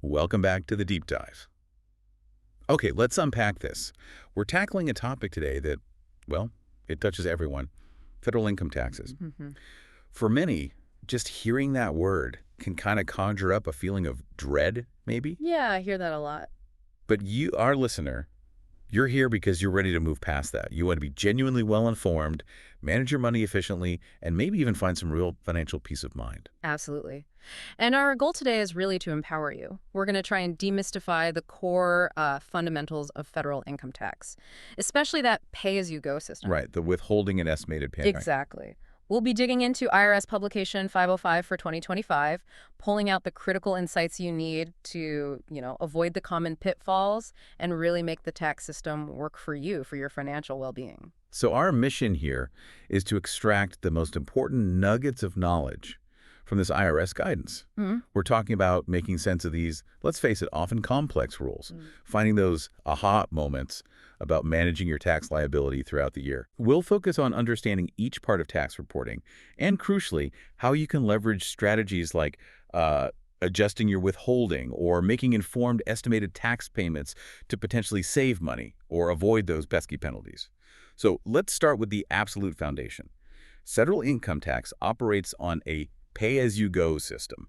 Welcome back to the deep dive. Okay, let's unpack this. We're tackling a topic today that, well, it touches everyone: federal income taxes. Mm-hmm. For many, just hearing that word can kind of conjure up a feeling of dread, maybe. Yeah, I hear that a lot. But you, our listener, you're here because you're ready to move past that. You want to be genuinely well-informed, manage your money efficiently, and maybe even find some real financial peace of mind. Absolutely. And our goal today is really to empower you. We're going to try and demystify the core fundamentals of federal income tax, especially that pay-as-you-go system. Right, the withholding and estimated payment. Exactly. We'll be digging into IRS publication 505 for 2025, pulling out the critical insights you need to, avoid the common pitfalls and really make the tax system work for you, for your financial well-being. So our mission here is to extract the most important nuggets of knowledge from this IRS guidance. Mm-hmm. We're talking about making sense of these, let's face it, often complex rules, finding those aha moments about managing your tax liability throughout the year. We'll focus on understanding each part of tax reporting and, crucially, how you can leverage strategies like adjusting your withholding or making informed estimated tax payments to potentially save money or avoid those pesky penalties. So let's start with the absolute foundation. Federal income tax operates on a pay-as-you-go system.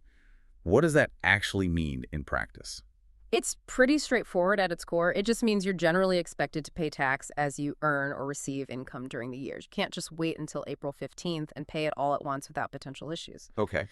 What does that actually mean in practice? It's pretty straightforward at its core. It just means you're generally expected to pay tax as you earn or receive income during the year. You can't just wait until April 15th and pay it all at once without potential issues. Okay.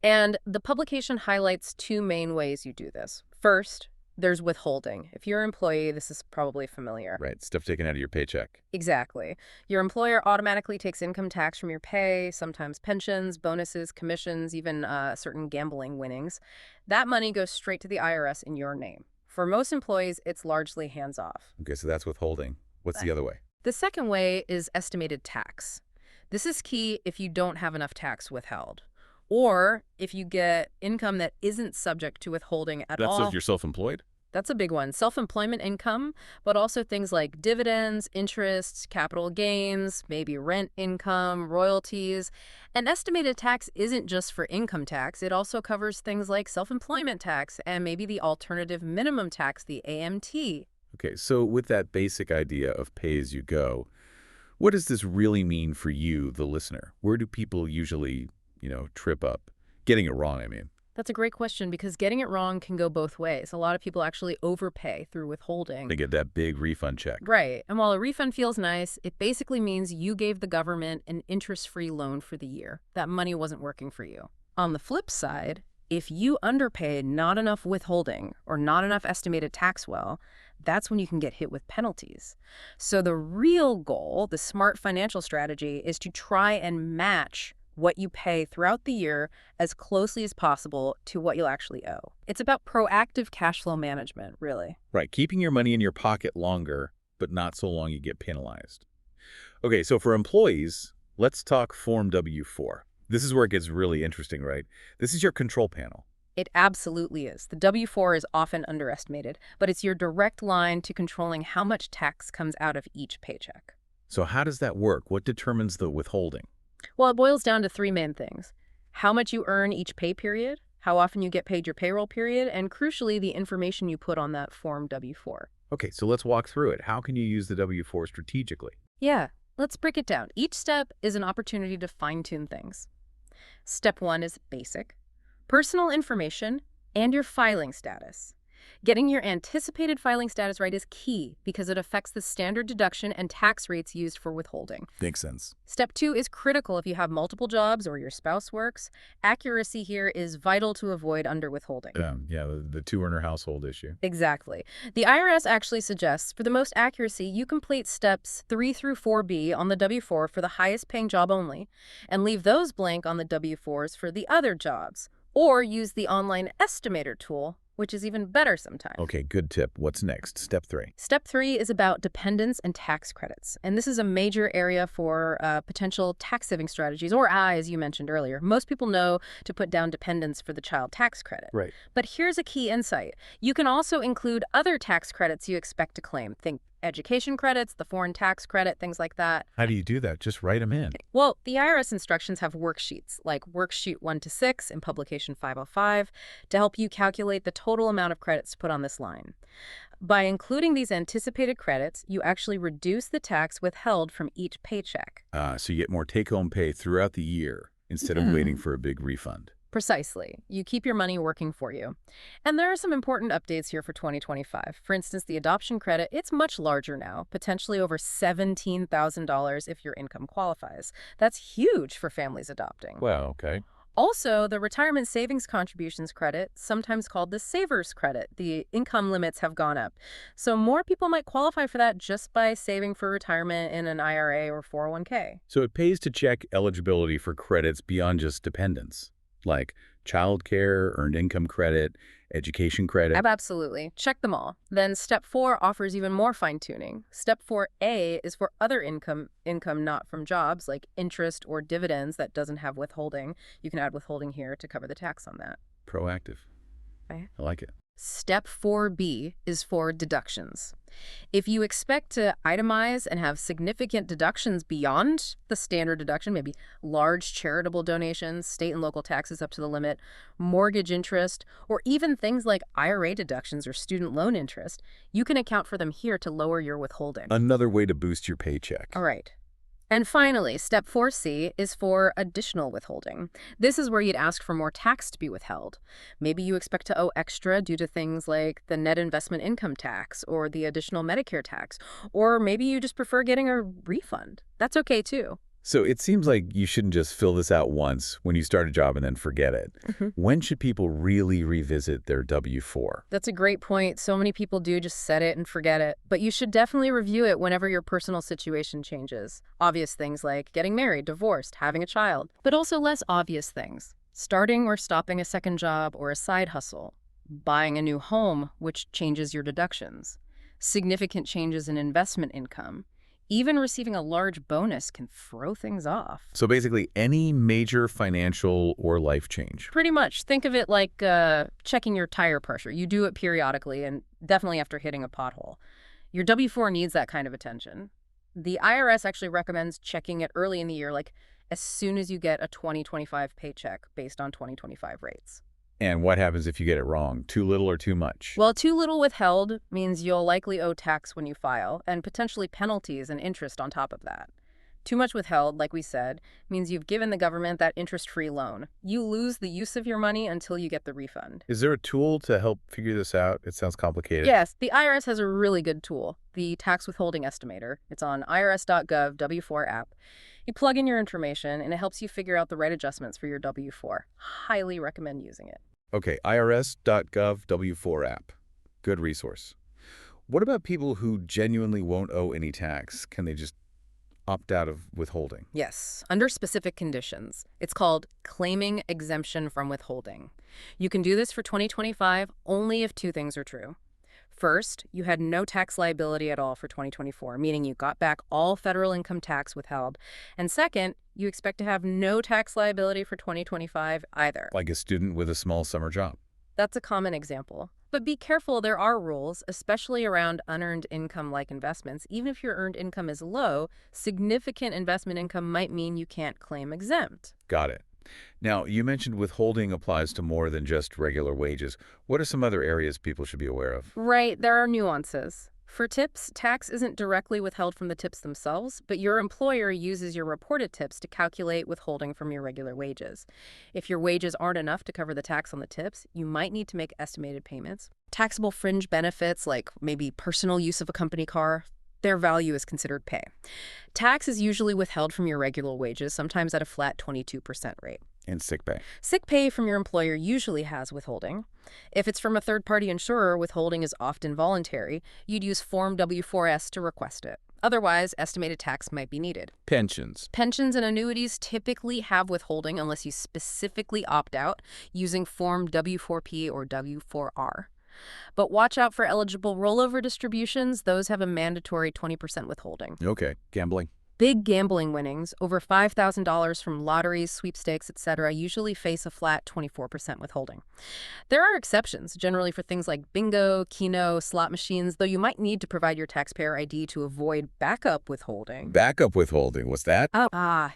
And the publication highlights two main ways you do this. First, there's withholding. If you're an employee, this is probably familiar. Right, stuff taken out of your paycheck. Exactly. Your employer automatically takes income tax from your pay, sometimes pensions, bonuses, commissions, even certain gambling winnings. That money goes straight to the IRS in your name. For most employees, it's largely hands-off. Okay, so that's withholding. What's the other way? The second way is estimated tax. This is key if you don't have enough tax withheld, or if you get income that isn't subject to withholding at all. That's if you're self-employed? That's a big one. Self-employment income, but also things like dividends, interests, capital gains, maybe rent income, royalties. And estimated tax isn't just for income tax. It also covers things like self-employment tax and maybe the alternative minimum tax, the AMT. Okay, so with that basic idea of pay-as-you-go, what does this really mean for you, the listener? Where do people usually, trip up? Getting it wrong, I mean. That's a great question because getting it wrong can go both ways. A lot of people actually overpay through withholding. They get that big refund check. Right. And while a refund feels nice, it basically means you gave the government an interest-free loan for the year. That money wasn't working for you. On the flip side, if you underpaid not enough withholding or not enough estimated tax that's when you can get hit with penalties. So the real goal, the smart financial strategy, is to try and match what you pay throughout the year as closely as possible to what you'll actually owe. It's about proactive cash flow management, really. Right, keeping your money in your pocket longer, but not so long you get penalized. Okay, so for employees, let's talk Form W-4. This is where it gets really interesting, right? This is your control panel. It absolutely is. The W-4 is often underestimated, but it's your direct line to controlling how much tax comes out of each paycheck. So how does that work? What determines the withholding? Well, it boils down to three main things: how much you earn each pay period, how often you get paid your payroll period, and crucially, the information you put on that Form W-4. Okay, so let's walk through it. How can you use the W-4 strategically? Yeah, let's break it down. Each step is an opportunity to fine-tune things. Step 1 is basic: personal information and your filing status. Getting your anticipated filing status right is key because it affects the standard deduction and tax rates used for withholding. Makes sense. Step 2 is critical if you have multiple jobs or your spouse works. Accuracy here is vital to avoid underwithholding. Yeah, the two-earner household issue. Exactly. The IRS actually suggests for the most accuracy, you complete steps 3 through 4B on the W-4 for the highest paying job only, and leave those blank on the W-4s for the other jobs, or use the online estimator tool, which is even better sometimes. Okay, good tip. What's next? Step 3. Step 3 is about dependents and tax credits. And this is a major area for potential tax-saving strategies, or as you mentioned earlier. Most people know to put down dependents for the child tax credit. Right. But here's a key insight. You can also include other tax credits you expect to claim. Think education credits, the foreign tax credit, things like that. How do you do that? Just write them in. Well, the IRS instructions have worksheets, like Worksheet 1 to 6 in Publication 505, to help you calculate the total amount of credits to put on this line. By including these anticipated credits, you actually reduce the tax withheld from each paycheck. So you get more take-home pay throughout the year instead of waiting for a big refund. Precisely. You keep your money working for you. And there are some important updates here for 2025. For instance, the adoption credit, it's much larger now, potentially over $17,000 if your income qualifies. That's huge for families adopting. Wow, okay. Also, the retirement savings contributions credit, sometimes called the savers credit, the income limits have gone up. So more people might qualify for that just by saving for retirement in an IRA or 401k. So it pays to check eligibility for credits beyond just dependents, like childcare, earned income credit, education credit. Absolutely. Check them all. Then Step 4 offers even more fine-tuning. Step 4A is for other income not from jobs, like interest or dividends that doesn't have withholding. You can add withholding here to cover the tax on that. Proactive. Okay. I like it. Step 4B is for deductions. If you expect to itemize and have significant deductions beyond the standard deduction, maybe large charitable donations, state and local taxes up to the limit, mortgage interest, or even things like IRA deductions or student loan interest, you can account for them here to lower your withholding. Another way to boost your paycheck. All right. And finally, Step 4C is for additional withholding. This is where you'd ask for more tax to be withheld. Maybe you expect to owe extra due to things like the net investment income tax or the additional Medicare tax, or maybe you just prefer getting a refund. That's okay too. So it seems like you shouldn't just fill this out once when you start a job and then forget it. When should people really revisit their W-4? That's a great point. So many people do just set it and forget it. But you should definitely review it whenever your personal situation changes. Obvious things like getting married, divorced, having a child. But also less obvious things. Starting or stopping a second job or a side hustle. Buying a new home, which changes your deductions. Significant changes in investment income. Even receiving a large bonus can throw things off. So basically any major financial or life change. Pretty much. Think of it like checking your tire pressure. You do it periodically and definitely after hitting a pothole. Your W-4 needs that kind of attention. The IRS actually recommends checking it early in the year, like as soon as you get a 2025 paycheck based on 2025 rates. And what happens if you get it wrong? Too little or too much? Well, too little withheld means you'll likely owe tax when you file, and potentially penalties and interest on top of that. Too much withheld, like we said, means you've given the government that interest-free loan. You lose the use of your money until you get the refund. Is there a tool to help figure this out? It sounds complicated. Yes, the IRS has a really good tool, the Tax Withholding Estimator. It's on irs.gov W4 app. You plug in your information, and it helps you figure out the right adjustments for your W4. Highly recommend using it. Okay, irs.gov W4 app. Good resource. What about people who genuinely won't owe any tax? Can they just opt out of withholding? Yes, under specific conditions. It's called claiming exemption from withholding. You can do this for 2025 only if two things are true. First, you had no tax liability at all for 2024, meaning you got back all federal income tax withheld. And second, you expect to have no tax liability for 2025 either. Like a student with a small summer job. That's a common example. But be careful, there are rules, especially around unearned income-like investments. Even if your earned income is low, significant investment income might mean you can't claim exempt. Got it. Now, you mentioned withholding applies to more than just regular wages. What are some other areas people should be aware of? Right, there are nuances. For tips, tax isn't directly withheld from the tips themselves, but your employer uses your reported tips to calculate withholding from your regular wages. If your wages aren't enough to cover the tax on the tips, you might need to make estimated payments. Taxable fringe benefits, like maybe personal use of a company car, their value is considered pay. Tax is usually withheld from your regular wages, sometimes at a flat 22% rate. And sick pay. Sick pay from your employer usually has withholding. If it's from a third-party insurer, withholding is often voluntary. You'd use Form W-4S to request it. Otherwise, estimated tax might be needed. Pensions. Pensions and annuities typically have withholding unless you specifically opt out using Form W-4P or W-4R. But watch out for eligible rollover distributions. Those have a mandatory 20% withholding. Okay. Gambling. Big gambling winnings, over $5,000 from lotteries, sweepstakes, etc., usually face a flat 24% withholding. There are exceptions, generally for things like bingo, keno, slot machines, though you might need to provide your taxpayer ID to avoid backup withholding. Backup withholding, what's that?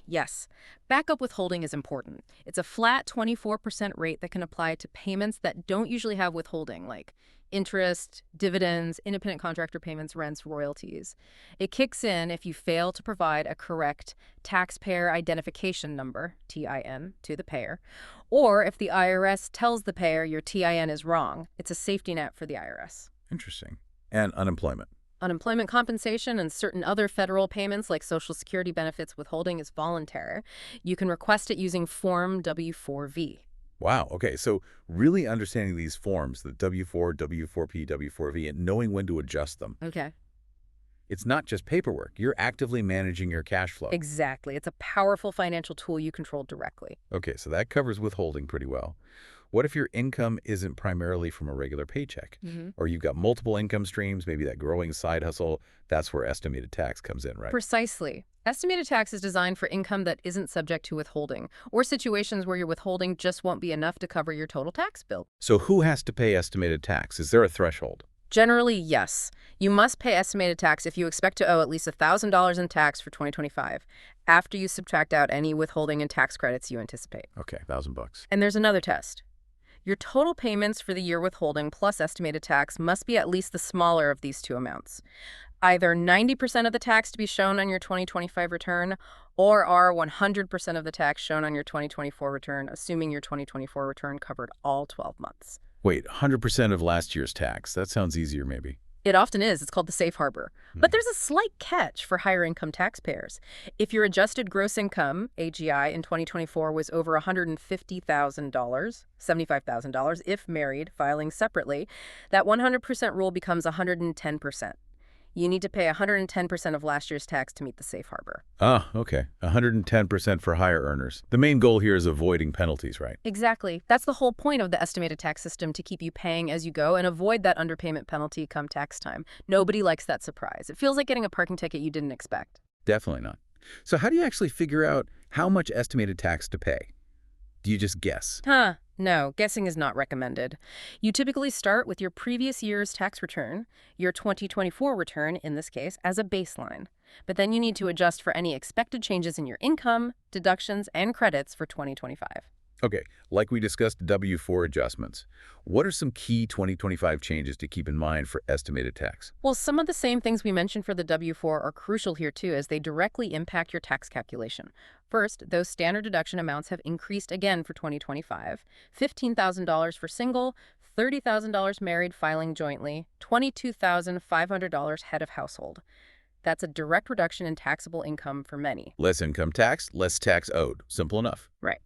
Yes. Backup withholding is important. It's a flat 24% rate that can apply to payments that don't usually have withholding, like interest, dividends, independent contractor payments, rents, royalties. It kicks in if you fail to provide a correct taxpayer identification number, TIN, to the payer, or if the IRS tells the payer your TIN is wrong. It's a safety net for the IRS. Interesting. And unemployment. Unemployment compensation and certain other federal payments like Social Security benefits withholding is voluntary. You can request it using Form W-4V. Wow. Okay. So really understanding these forms, the W-4, W-4P, W-4V, and knowing when to adjust them. Okay. It's not just paperwork. You're actively managing your cash flow. Exactly. It's a powerful financial tool you control directly. Okay. So that covers withholding pretty well. What if your income isn't primarily from a regular paycheck? Or you've got multiple income streams, maybe that growing side hustle? That's where estimated tax comes in, right? Precisely. Estimated tax is designed for income that isn't subject to withholding, or situations where your withholding just won't be enough to cover your total tax bill. So who has to pay estimated tax? Is there a threshold? Generally, yes. You must pay estimated tax if you expect to owe at least $1,000 in tax for 2025, after you subtract out any withholding and tax credits you anticipate. Okay, $1,000. And there's another test. Your total payments for the year withholding plus estimated tax must be at least the smaller of these two amounts. Either 90% of the tax to be shown on your 2025 return, or are 100% of the tax shown on your 2024 return, assuming your 2024 return covered all 12 months. Wait, 100% of last year's tax. That sounds easier, maybe. It often is. It's called the safe harbor. But there's a slight catch for higher income taxpayers. If your adjusted gross income, AGI, in 2024 was over $150,000, $75,000 if married, filing separately, that 100% rule becomes 110%. You need to pay 110% of last year's tax to meet the safe harbor. Ah, okay. 110% for higher earners. The main goal here is avoiding penalties, right? Exactly. That's the whole point of the estimated tax system, to keep you paying as you go and avoid that underpayment penalty come tax time. Nobody likes that surprise. It feels like getting a parking ticket you didn't expect. Definitely not. So how do you actually figure out how much estimated tax to pay? Do you just guess? No, guessing is not recommended. You typically start with your previous year's tax return, your 2024 return in this case, as a baseline. But then you need to adjust for any expected changes in your income, deductions, and credits for 2025. Okay, like we discussed W-4 adjustments. What are some key 2025 changes to keep in mind for estimated tax? Well, some of the same things we mentioned for the W-4 are crucial here too, as they directly impact your tax calculation. First, those standard deduction amounts have increased again for 2025. $15,000 for single, $30,000 married filing jointly, $22,500 head of household. That's a direct reduction in taxable income for many. Less income tax, less tax owed. Simple enough. Right.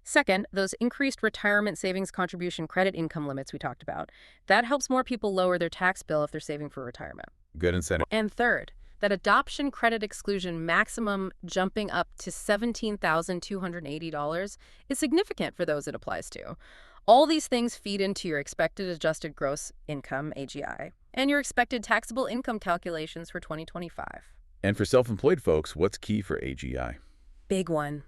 Second, those increased retirement savings contribution credit income limits we talked about, that helps more people lower their tax bill if they're saving for retirement. Good incentive. And third, that adoption credit exclusion maximum jumping up to $17,280 is significant for those it applies to. All these things feed into your expected adjusted gross income, AGI, and your expected taxable income calculations for 2025. And for self-employed folks, what's key for AGI? Big one.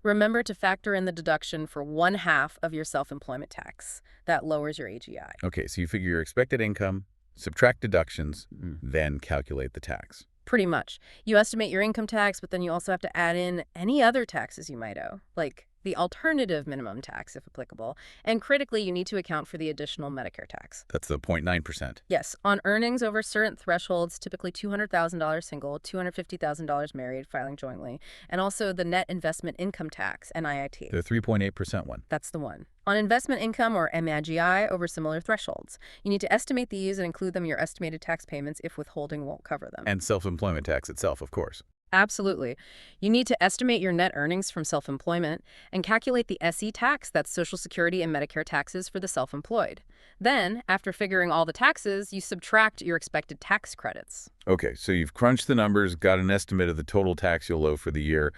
Remember to factor in the deduction for 1/2 of your self-employment tax. That lowers your AGI. Okay, so you figure your expected income, subtract deductions, then calculate the tax. Pretty much. You estimate your income tax, but then you also have to add in any other taxes you might owe, like the alternative minimum tax, if applicable. And critically, you need to account for the additional Medicare tax. That's the 0.9%. Yes, on earnings over certain thresholds, typically $200,000 single, $250,000 married, filing jointly, and also the net investment income tax, NIIT. The 3.8% one. That's the one. On investment income, or MIGI, over similar thresholds. You need to estimate these and include them in your estimated tax payments if withholding won't cover them. And self-employment tax itself, of course. Absolutely. You need to estimate your net earnings from self-employment and calculate the SE tax, that's Social Security and Medicare taxes for the self-employed. Then, after figuring all the taxes, you subtract your expected tax credits. Okay, so you've crunched the numbers, got an estimate of the total tax you'll owe for the year.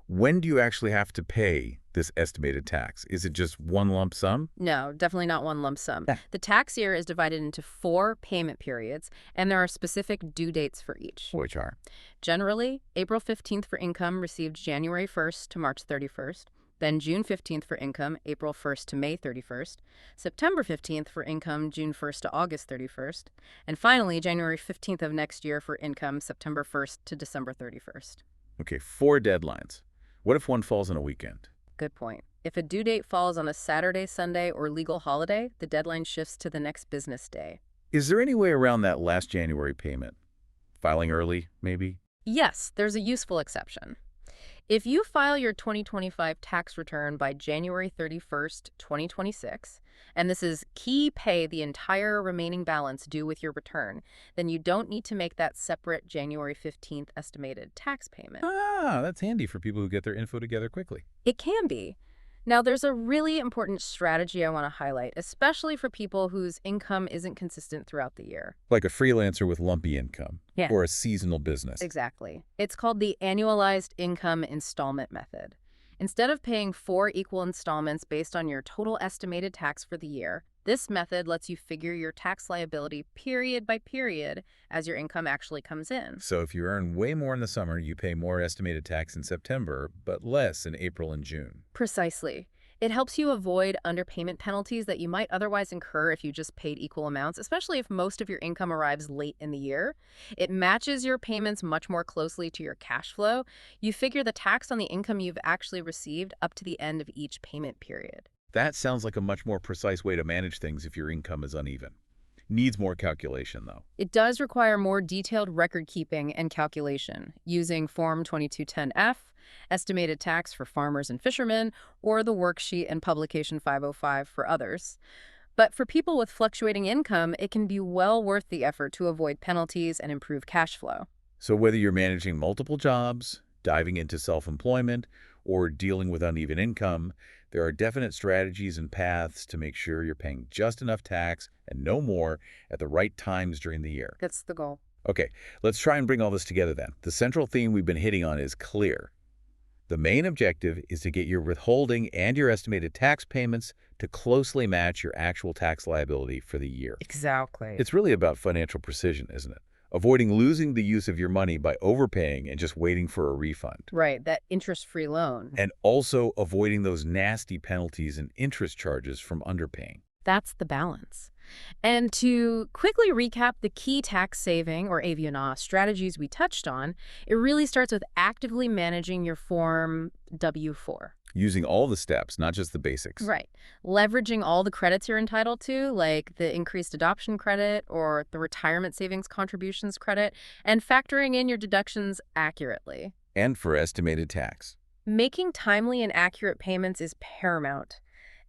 When do you actually have to pay this estimated tax? Is it just one lump sum? No, definitely not one lump sum. Yeah. The tax year is divided into 4 payment periods, and there are specific due dates for each. Which are? Generally, April 15th for income received January 1st to March 31st, then June 15th for income, April 1st to May 31st, September 15th for income, June 1st to August 31st, and finally, January 15th of next year for income, September 1st to December 31st. Okay, 4 deadlines. What if one falls on a weekend? Good point. If a due date falls on a Saturday, Sunday, or legal holiday, the deadline shifts to the next business day. Is there any way around that last January payment? Filing early, maybe? Yes, there's a useful exception. If you file your 2025 tax return by January 31st, 2026, and this is key pay the entire remaining balance due with your return, then you don't need to make that separate January 15th estimated tax payment. Ah, that's handy for people who get their info together quickly. It can be. Now, there's a really important strategy I want to highlight, especially for people whose income isn't consistent throughout the year. Like a freelancer with lumpy income. Yeah. Or a seasonal business. Exactly. It's called the annualized income installment method. Instead of paying 4 equal installments based on your total estimated tax for the year, this method lets you figure your tax liability period by period as your income actually comes in. So if you earn way more in the summer, you pay more estimated tax in September, but less in April and June. Precisely. It helps you avoid underpayment penalties that you might otherwise incur if you just paid equal amounts, especially if most of your income arrives late in the year. It matches your payments much more closely to your cash flow. You figure the tax on the income you've actually received up to the end of each payment period. That sounds like a much more precise way to manage things if your income is uneven. Needs more calculation, though. It does require more detailed record keeping and calculation using Form 2210F, estimated tax for farmers and fishermen, or the worksheet and publication 505 for others. But for people with fluctuating income, it can be well worth the effort to avoid penalties and improve cash flow. So whether you're managing multiple jobs, diving into self-employment, or dealing with uneven income, there are definite strategies and paths to make sure you're paying just enough tax and no more at the right times during the year. That's the goal. Okay, let's try and bring all this together then. The central theme we've been hitting on is clear. The main objective is to get your withholding and your estimated tax payments to closely match your actual tax liability for the year. Exactly. It's really about financial precision, isn't it? Avoiding losing the use of your money by overpaying and just waiting for a refund. Right, that interest-free loan. And also avoiding those nasty penalties and interest charges from underpaying. That's the balance. And to quickly recap the key tax saving or aviona strategies we touched on, it really starts with actively managing your Form W-4. Using all the steps, not just the basics. Right. Leveraging all the credits you're entitled to, like the increased adoption credit or the retirement savings contributions credit, and factoring in your deductions accurately. And for estimated tax. Making timely and accurate payments is paramount.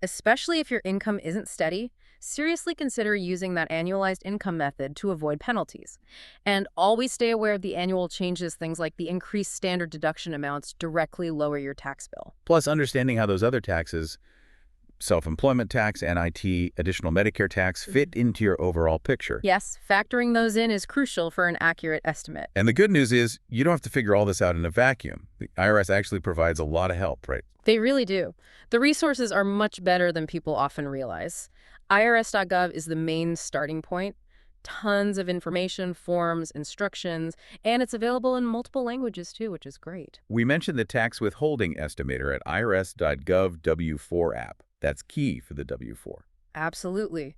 Especially if your income isn't steady, seriously consider using that annualized income method to avoid penalties. And always stay aware of the annual changes, things like the increased standard deduction amounts directly lower your tax bill. Plus, understanding how those other taxes, self-employment tax, NIT, additional Medicare tax, fit into your overall picture. Yes, factoring those in is crucial for an accurate estimate. And the good news is you don't have to figure all this out in a vacuum. The IRS actually provides a lot of help, right? They really do. The resources are much better than people often realize. IRS.gov is the main starting point. Tons of information, forms, instructions, and it's available in multiple languages too, which is great. We mentioned the tax withholding estimator at irs.gov W4 app. That's key for the W4. Absolutely.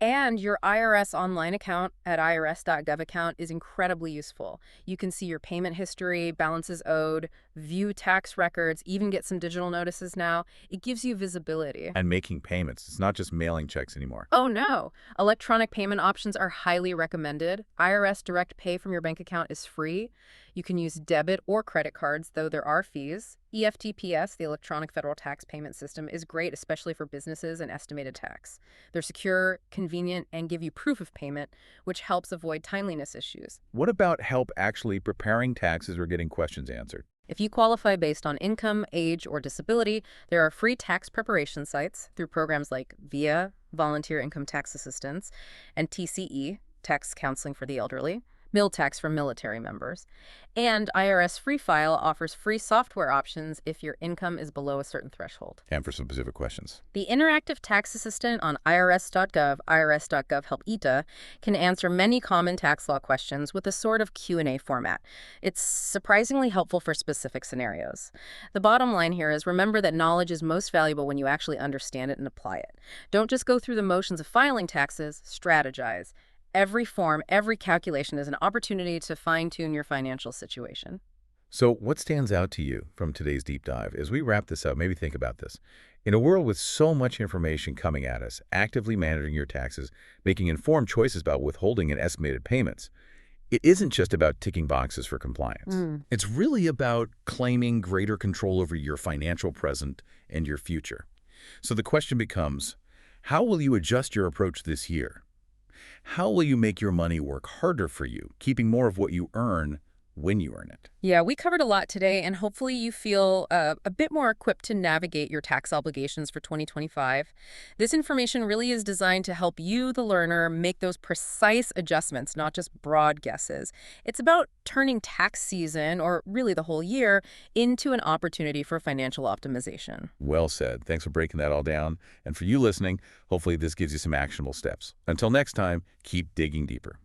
And your IRS online account at irs.gov account is incredibly useful. You can see your payment history, balances owed, view tax records, even get some digital notices now. It gives you visibility. And making payments. It's not just mailing checks anymore. Oh, no. Electronic payment options are highly recommended. IRS Direct Pay from your bank account is free. You can use debit or credit cards, though there are fees. EFTPS, the Electronic Federal Tax Payment System, is great, especially for businesses and estimated tax. They're secure, convenient, and give you proof of payment, which helps avoid timeliness issues. What about help actually preparing taxes or getting questions answered? If you qualify based on income, age, or disability, there are free tax preparation sites through programs like VIA, Volunteer Income Tax Assistance, and TCE, Tax Counseling for the Elderly. meal tax for military members. And IRS Free File offers free software options if your income is below a certain threshold. And for some specific questions. The interactive tax assistant on irs.gov, irs.gov Help ITA, can answer many common tax law questions with a sort of Q&A format. It's surprisingly helpful for specific scenarios. The bottom line here is remember that knowledge is most valuable when you actually understand it and apply it. Don't just go through the motions of filing taxes, strategize. Every form, every calculation is an opportunity to fine-tune your financial situation. So what stands out to you from today's deep dive? As we wrap this up, maybe think about this. In a world with so much information coming at us, actively managing your taxes, making informed choices about withholding and estimated payments, it isn't just about ticking boxes for compliance. It's really about claiming greater control over your financial present and your future. So the question becomes, how will you adjust your approach this year? How will you make your money work harder for you, keeping more of what you earn when you earn it? Yeah, we covered a lot today, and hopefully you feel a bit more equipped to navigate your tax obligations for 2025. This information really is designed to help you, the learner, make those precise adjustments, not just broad guesses. It's about turning tax season, or really the whole year, into an opportunity for financial optimization. Well said. Thanks for breaking that all down. And for you listening, hopefully this gives you some actionable steps. Until next time, keep digging deeper.